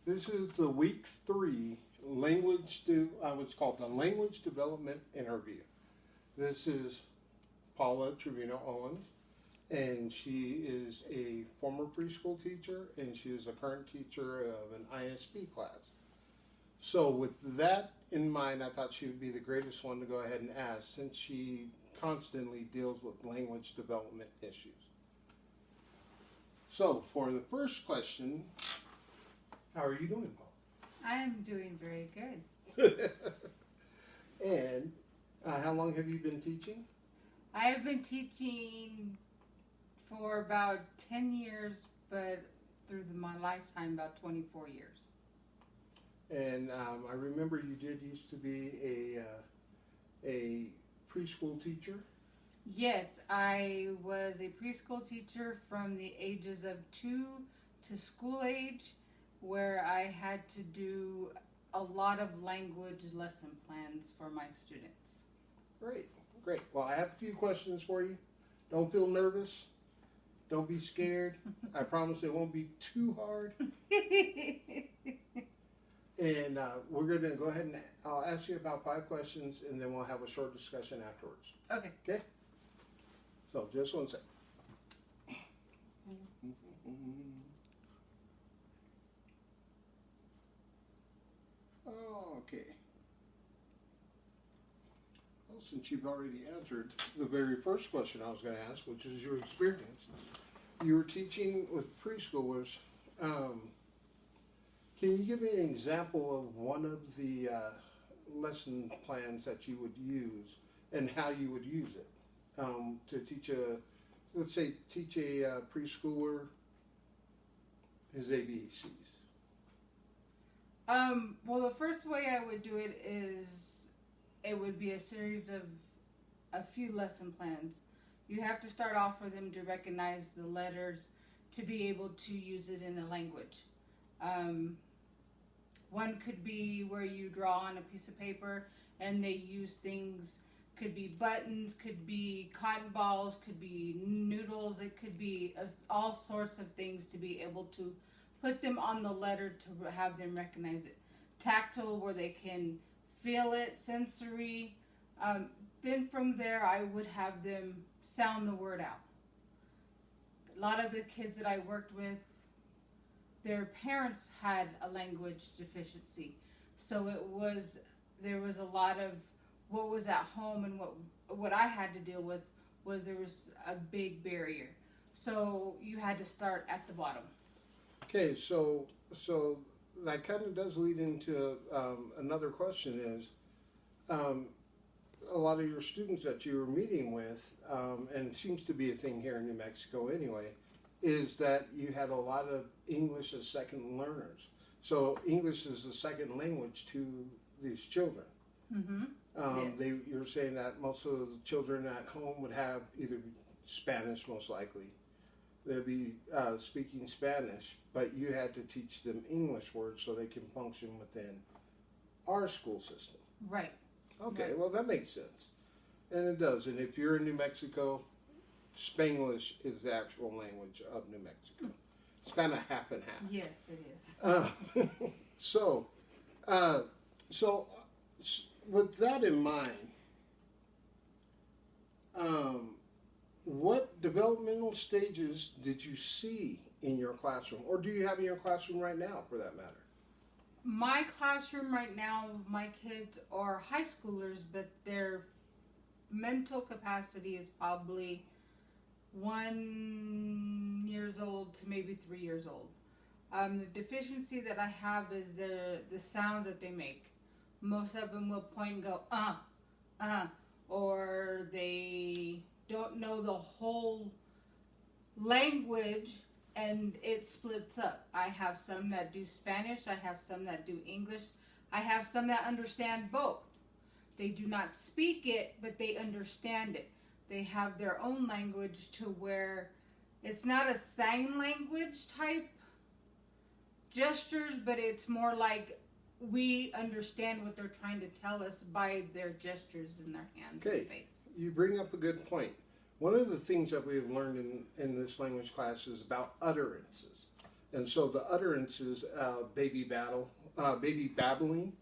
This is the week 3 what's called the language development interview. This is Paula Trevino Owens, and she is a former preschool teacher, and she is a current teacher of an ISP class. So with that in mind, I thought she would be the greatest one to go ahead and ask, since she constantly deals with language development issues. So for the first question, how are you doing, Paul? I am doing very good. And how long have you been teaching? I have been teaching for about 10 years, but through my lifetime, about 24 years. And I remember you did used to be a preschool teacher. Yes, I was a preschool teacher from the ages of 2 to school age, where I had to do a lot of language lesson plans for my students. Great, great. Well, I have a few questions for you. Don't feel nervous. Don't be scared. I promise it won't be too hard. And we're going to go ahead and I'll ask you about 5 questions, and then we'll have a short discussion afterwards. Okay. Okay? So, just one second. Okay. Well, since you've already answered the very first question I was going to ask, which is your experience. You were teaching with preschoolers. Can you give me an example of one of the lesson plans that you would use and how you would use it to teach teach a preschooler his ABCs? Well, the first way I would do it is it would be a series of a few lesson plans. You have to start off for them to recognize the letters to be able to use it in a language. One could be where you draw on a piece of paper and they use things, could be buttons, could be cotton balls, could be noodles, it could be all sorts of things to be able to put them on the letter to have them recognize it. Tactile, where they can feel it, sensory. Then from there, I would have them sound the word out. A lot of the kids that I worked with, their parents had a language deficiency. So there was a lot of what was at home, and what I had to deal with was there was a big barrier. So you had to start at the bottom. Okay, so that kind of does lead into another question is, a lot of your students that you were meeting with, and it seems to be a thing here in New Mexico anyway, is that you had a lot of English as second learners. So English is the second language to these children. Mm-hmm. Yes. You're saying that most of the children at home would have either Spanish, most likely. They'd be speaking Spanish, but you had to teach them English words so they can function within our school system. Right. Okay, right. Well, that makes sense. And it does. And if you're in New Mexico, Spanglish is the actual language of New Mexico. It's kind of half and half. Yes, it is. So with that in mind, what developmental stages did you see in your classroom, or do you have in your classroom right now, for that matter? My classroom right now, my kids are high schoolers, but their mental capacity is probably 1 years old to maybe 3 years old. The deficiency that I have is the sounds that they make. Most of them will point and go, or they don't know the whole language and it splits up. I have some that do Spanish, I have some that do English, I have some that understand both. They do not speak it, but they understand it. They have their own language to where it's not a sign language type gestures, but it's more like we understand what they're trying to tell us by their gestures in their hands and face. You bring up a good point. One of the things that we've learned in this language class is about utterances. And so the utterance is baby babbling,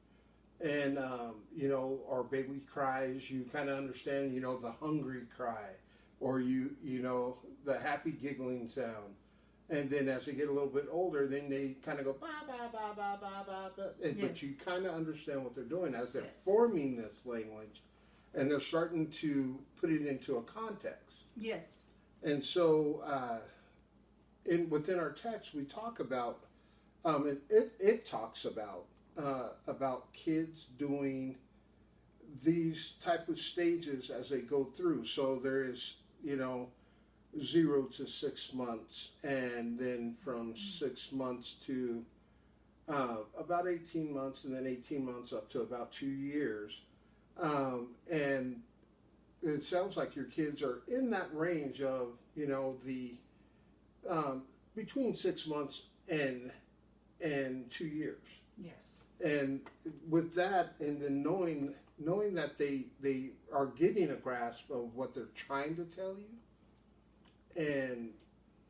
and or baby cries. You kind of understand, the hungry cry, or the happy giggling sound. And then as they get a little bit older, then they kind of go ba ba ba ba ba ba ba. Yes. But you kind of understand what they're doing as they're Yes. forming this language, and they're starting to put it into a context. Yes. And so, within our text, we talk about it talks about kids doing these type of stages as they go through. So there is 0 to 6 months, and then from 6 months to about 18 months, and then 18 months up to about 2 years. And it sounds like your kids are in that range of, the between 6 months and 2 years. Yes. And with that, and then knowing that they are getting a grasp of what they're trying to tell you. And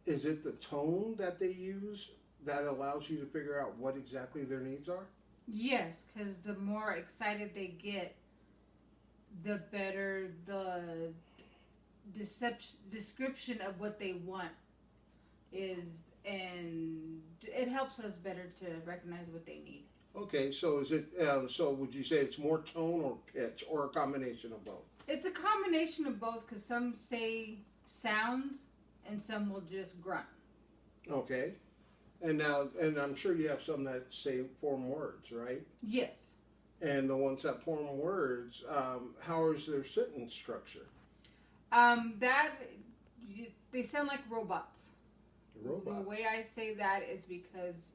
is it the tone that they use that allows you to figure out what exactly their needs are? Yes, because the more excited they get, the better the description of what they want is, and it helps us better to recognize what they need. Okay, so is it? So would you say it's more tone or pitch, or a combination of both? It's a combination of both, because some say sounds and some will just grunt. Okay, and I'm sure you have some that say form words, right? Yes. And the ones that form words, how is their sentence structure? They sound like robots. Robots. The way I say that is because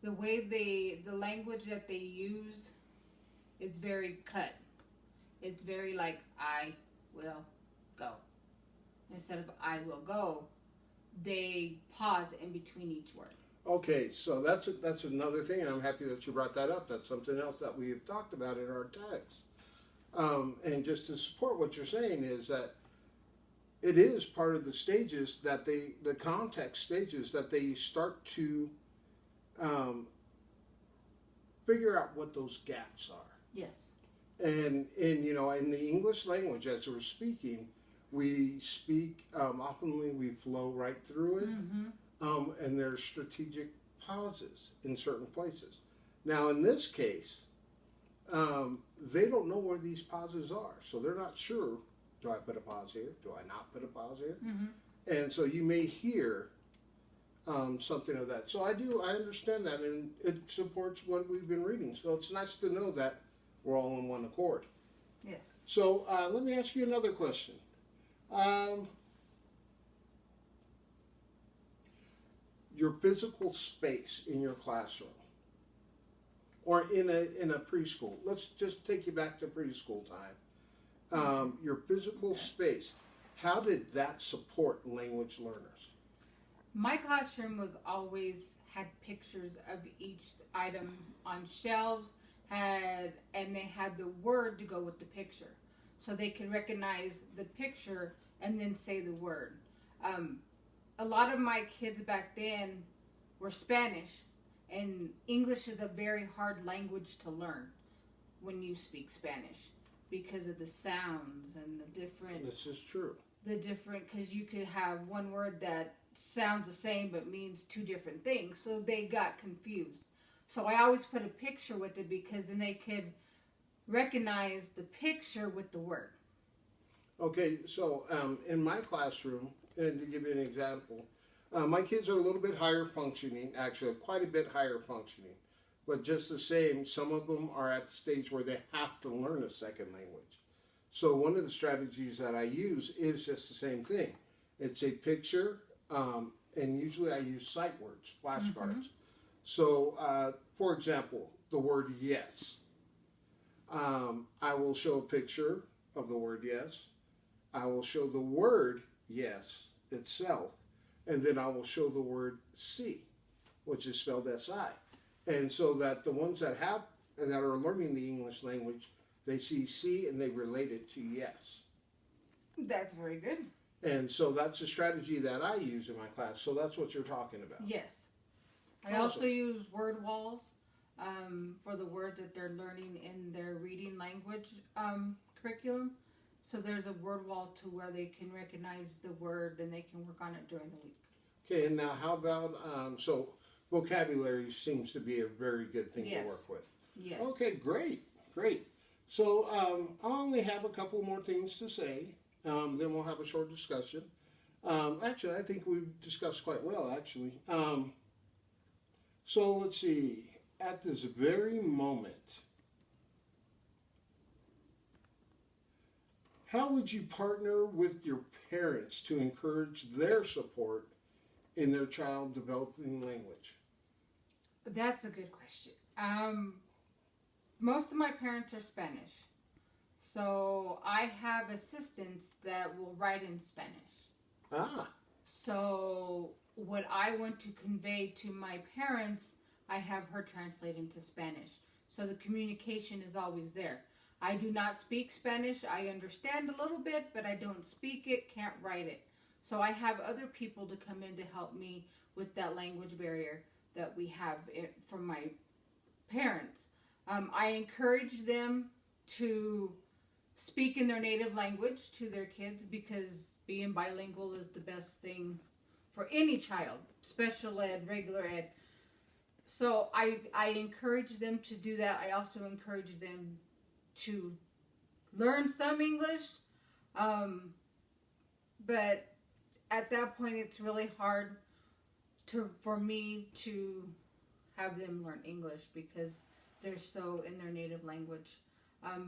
the way the language that they use, it's very cut. It's very like, I will go. Instead of I will go, they pause in between each word. Okay, so that's another thing, and I'm happy that you brought that up. That's something else that we have talked about in our text. And just to support what you're saying is that it is part of the stages that the context stages that they start to figure out what those gaps are. Yes. And in the English language, as we're speaking, we speak often we flow right through it. Mm-hmm. And there's strategic pauses in certain places. Now, in this case, they don't know where these pauses are, so they're not sure. Do I put a pause here? Do I not put a pause here? Mm-hmm. And so you may hear something of that. So I understand that, and it supports what we've been reading. So it's nice to know that we're all in one accord. Yes. So let me ask you another question. Your physical space in your classroom or in a preschool. Let's just take you back to preschool time. Your physical space, how did that support language learners? My classroom was always had pictures of each item on shelves, and they had the word to go with the picture, so they could recognize the picture and then say the word. A lot of my kids back then were Spanish, and English is a very hard language to learn when you speak Spanish because of the sounds and the different. This is true. Because you could have one word that sounds the same but means two different things, so they got confused. So I always put a picture with it because then they could recognize the picture with the word. Okay, so in my classroom, and to give you an example, my kids are a little bit higher functioning, actually quite a bit higher functioning. But just the same, some of them are at the stage where they have to learn a second language. So one of the strategies that I use is just the same thing. It's a picture, and usually I use sight words, flashcards. Mm-hmm. So, for example, the word yes. I will show a picture of the word yes. I will show the word yes itself, and then I will show the word see, which is spelled S-I. And so that the ones that are learning the English language, they see see and they relate it to yes. That's very good. And so that's a strategy that I use in my class. So that's what you're talking about. Yes. I also use word walls for the words that they're learning in their reading language curriculum. So there's a word wall to where they can recognize the word and they can work on it during the week. Okay, and now how about, so vocabulary seems to be a very good thing to work with. Yes. Okay, great. So I only have a couple more things to say. Then we'll have a short discussion. Actually, I think we've discussed quite well, actually. So let's see. At this very moment, how would you partner with your parents to encourage their support in their child developing language? That's a good question. Most of my parents are Spanish. So I have assistants that will write in Spanish. So what I want to convey to my parents, I have her translate into Spanish. So the communication is always there. I do not speak Spanish. I understand a little bit, but I don't speak it, can't write it. So I have other people to come in to help me with that language barrier that we have from my parents. I encourage them to speak in their native language to their kids because being bilingual is the best thing for any child, special ed, regular ed. So I encourage them to do that. I also encourage them to learn some English, but at that point it's really hard for me to have them learn English because they're so in their native language.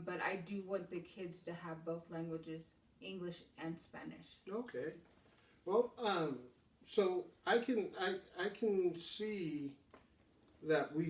But I do want the kids to have both languages, English and Spanish. Okay. Well, so I can see that we